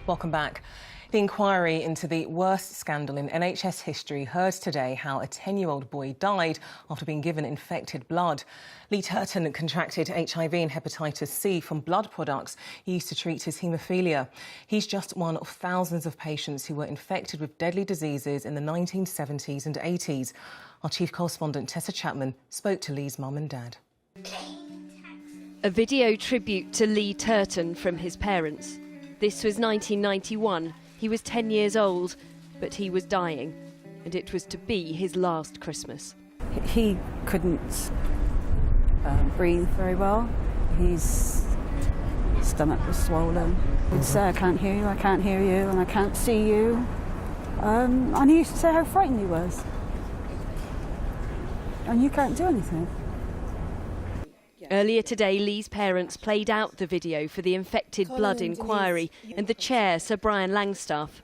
Welcome back. The inquiry into the worst scandal in NHS history heard today how a 10-year-old boy died after being given infected blood. Lee Turton contracted HIV and hepatitis C from blood products he used to treat his haemophilia. He's just one of thousands of patients who were infected with deadly diseases in the 1970s and 80s. Our chief correspondent Tessa Chapman spoke to Lee's mum and dad. A video tribute to Lee Turton from his parents. This was 1991. He was 10 years old, but he was dying, and it was to be his last Christmas. He couldn't breathe very well. His stomach was swollen. He'd say, "I can't hear you, I can't hear you, and I can't see you." And he used to say how frightened he was. And you can't do anything. Earlier today, Lee's parents played out the video for the infected blood inquiry and the chair, Sir Brian Langstaff.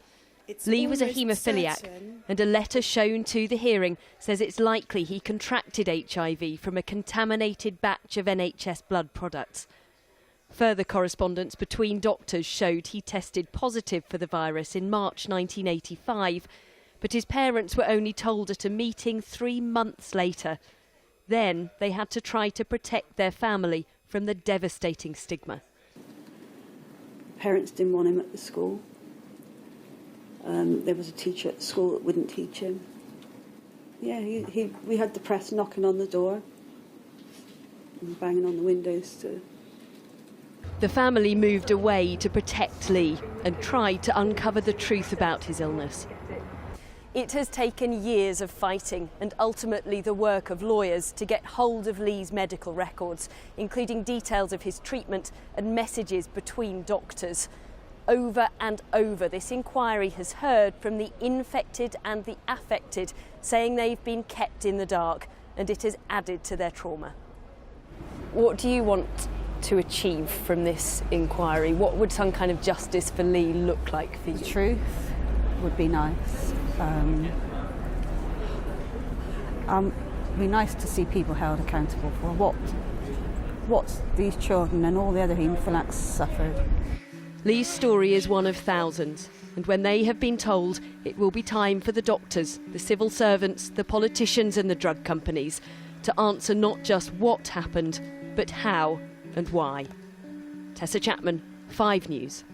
Lee was a haemophiliac, and a letter shown to the hearing says it's likely he contracted HIV from a contaminated batch of NHS blood products. Further correspondence between doctors showed he tested positive for the virus in March 1985, but his parents were only told at a meeting 3 months later. Then they had to try to protect their family from the devastating stigma. Parents didn't want him at the school. There was a teacher at the school that wouldn't teach him. Yeah, we had the press knocking on the door and banging on the windows. The family moved away to protect Lee and tried to uncover the truth about his illness. It has taken years of fighting and ultimately the work of lawyers to get hold of Lee's medical records, including details of his treatment and messages between doctors. Over and over, this inquiry has heard from the infected and the affected, saying they've been kept in the dark, and it has added to their trauma. What do you want to achieve from this inquiry? What would some kind of justice for Lee look like for you? The truth would be nice. It'd be nice to see people held accountable for what these children and all the other haemophiliacs suffered. Lee's story is one of thousands, and when they have been told, it will be time for the doctors, the civil servants, the politicians and the drug companies to answer not just what happened, but how and why. Tessa Chapman, 5 News.